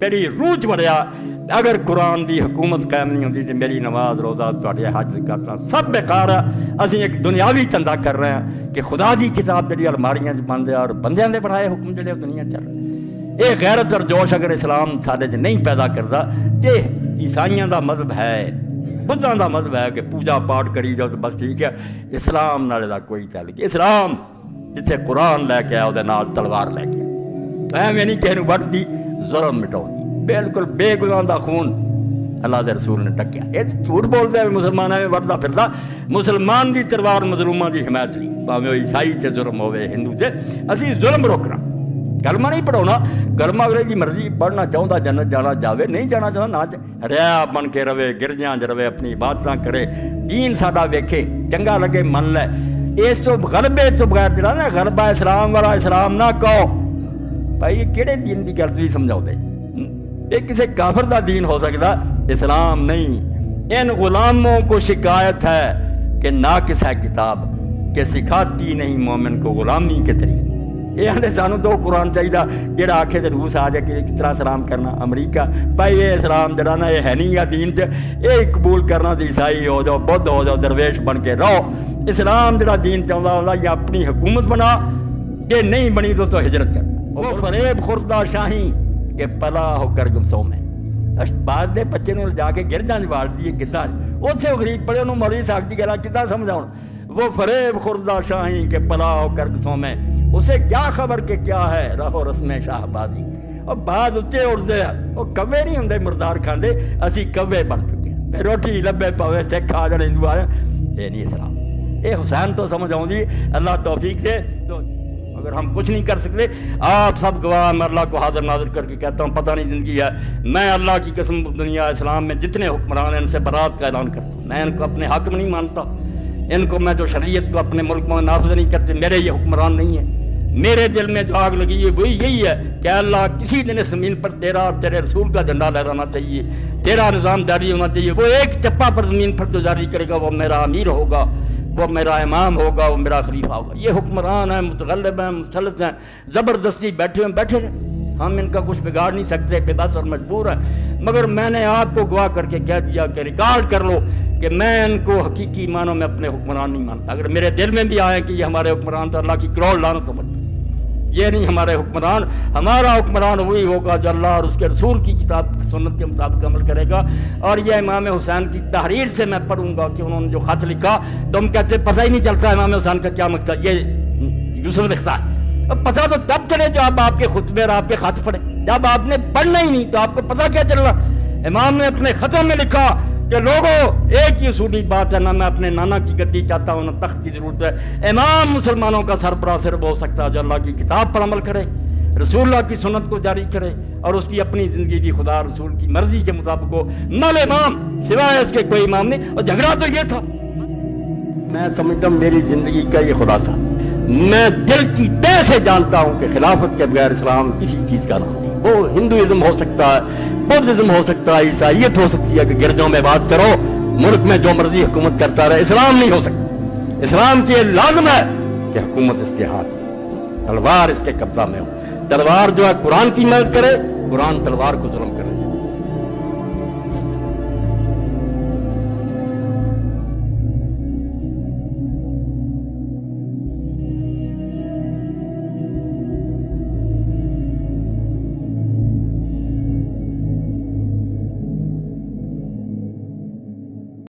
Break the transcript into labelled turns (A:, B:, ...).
A: میری روح چ بڑھیا اگر قرآن دی حکومت قائم نہیں ہوتی تو میری نماز روزہ تواڈے حج کرنا سب بیکار ہے۔ اسی ایک دنیاوی دھندا کر رہے ہیں کہ خدا دی کتاب جڑی الماریاں چ بند ہے اور بندیاں دے بنائے حکم جڑے دنیا چل رہے۔ یہ غیرت اور جوش اگر اسلام سارے چ نہیں پیدا کرتا کہ عیسائیاں دا مذہب ہے، بدھاں دا مذہب ہے کہ پوجا پاٹ کری جاؤ تو بس ٹھیک ہے، اسلام نال دا کوئی تعلق۔ اسلام جتھے قرآن لے کے آیا وہ نال تلوار لے کے آیا، میں نہیں کہہ نوں وٹ دی ظلم مٹاؤ بالکل بے گناہ دا خون اللہ دے رسول نے ٹکیا۔ یہ جھوٹ بولتے ہیں مسلمانوں میں وردہ پھردا، مسلمان دی تلوار مظلوماں دی حمایت لی، بھاویں عیسائی تے ظلم ہوئے ہندو تے، اسی ظلم روکنا، کلمہ نہیں پڑھاونا، کلمہ اگلے دی مرضی پڑھنا چاہتا جنت جانا جاوے، نہیں جانا چاہتا نہ ریا بن کے رہے، گرجاں چ رہے، اپنی عبادتاں کرے، دین ساڈا ویکھے، چنگا لگے من لے۔ اس تو غلبے تو بغیر جڑا نا غلبہ اسلام والا اسلام نہ کہو بھائی، یہ کہڑے دین دی گل تسی سمجھاؤ دے؟ یہ کسی کافر دا دین ہو سکتا، اسلام نہیں۔ ان غلاموں کو شکایت ہے کہ ناقص ہے کتاب کہ سکھاتی نہیں مومن کو غلامی کے طریقے۔ یہ آنے سانو تو قرآن چاہیے جڑا آکھے تے روس آ جائے کہ کس طرح سلام کرنا، امریکہ بھائی یہ اسلام جڑا نا یہ ہے نہیں یا دین تے یہ قبول کرنا تے عیسائی ہو جاؤ، بدھ ہو جاؤ، درویش بن کے رہو۔ اسلام جڑا دین چاہتا ہوگا یا اپنی حکومت بنا، یہ نہیں بنی تو ہجرت کر۔ وہ فریب خوردہ شاہی کہ پلا ہو کر گمسوں میں بعد دے بچے نوں جا کے گرجاں وال دیے کداں اوتھے غریب پڑے انہوں مولوی صاحب دی گلاں کداں سمجھاؤں؟ وہ فریب خوردہ شاہی کہ پلا ہو کر گمسوں میں، اسے کیا خبر کہ کیا ہے رہو رسم شاہ بازی۔ اور بعد اچے اڑدے وہ کوے نہیں ہوندے مردار کھاندے، اسی کوے بن چکے ہیں، روٹی لبے پاوے سکھ آ جانے ہندو آ جانے، یہ نہیں اسلام۔ یہ حسین تو سمجھ آؤں جی، اللہ توفیق دے۔ تو اگر ہم کچھ نہیں کر سکتے، آپ سب گواہ، میں اللہ کو حاضر ناظر کر کے کہتا ہوں پتہ نہیں زندگی ہے، میں اللہ کی قسم دنیا اسلام میں جتنے حکمران ہیں ان سے برات کا اعلان کرتا ہوں۔ میں ان کو اپنے حق میں نہیں مانتا، ان کو میں جو شریعت کو اپنے ملک میں نافذ نہیں کرتے، میرے یہ حکمران نہیں ہیں۔ میرے دل میں جو آگ لگی ہے وہی یہی ہے کہ اللہ کسی دن اس زمین پر تیرا اور تیرے رسول کا جھنڈا لہرانا چاہیے، تیرا نظام جاری ہونا چاہیے۔ وہ ایک چپا پر زمین پر جو جاری کرے گا وہ میرا امیر ہوگا، وہ میرا امام ہوگا، وہ میرا خلیفہ ہوگا۔ یہ حکمران ہیں، متغلب ہیں، مسلط ہیں، زبردستی بیٹھے ہیں، ہم ان کا کچھ بگاڑ نہیں سکتے، بے بس اور مجبور ہیں۔ مگر میں نے آپ کو گواہ کر کے کہہ دیا کہ ریکارڈ کر لو کہ میں ان کو حقیقی معنوں میں اپنے حکمران نہیں مانتا۔ اگر میرے دل میں بھی آئے کہ یہ ہمارے حکمران تو اللہ کی کروڑ لعنت سمجھ، یہ نہیں ہمارے حکمران۔ ہمارا حکمران وہی ہوگا جو اللہ اور اس کے رسول کی کتاب سنت کے مطابق عمل کرے گا۔ اور یہ امام حسین کی تحریر سے میں پڑھوں گا کہ انہوں نے جو خط لکھا، تم کہتے پتہ ہی نہیں چلتا امام حسین کا کیا مقصد، یہ یوسف لکھتا ہے۔ اب پتہ تو تب چلے جب آپ کے خطبے اور آپ کے خط پڑھے، جب آپ نے پڑھنا ہی نہیں تو آپ کو پتہ کیا چلنا؟ امام نے اپنے خطوں میں لکھا کہ لوگوں ایک ہی اصولی بات ہے، نہ میں اپنے نانا کی گدی چاہتا ہوں، نہ تخت کی ضرورت ہے۔ امام مسلمانوں کا سربراہ صرف ہو سکتا ہے جو اللہ کی کتاب پر عمل کرے، رسول اللہ کی سنت کو جاری کرے اور اس کی اپنی زندگی بھی خدا رسول کی مرضی کے مطابق ہو۔ نل امام سوائے اس کے کوئی امام نہیں۔ اور جھگڑا تو یہ تھا، میں سمجھتا ہوں میری زندگی کا یہ خلاصہ، میں دل کی تہ سے جانتا ہوں کہ خلافت کے بغیر اسلام کسی چیز کا نام نہیں۔ وہ ہندوازم ہو سکتا ہے، بدھزم ہو سکتا ہے، عیسائیت ہو سکتی ہے کہ گرجوں میں بات کرو، ملک میں جو مرضی حکومت کرتا رہے، اسلام نہیں ہو سکتا۔ اسلام کی لازم ہے کہ حکومت اس کے ہاتھ میں، تلوار اس کے قبضہ میں ہو۔ تلوار جو ہے قرآن کی مدد کرے، قرآن تلوار کو ظلم کرنے سے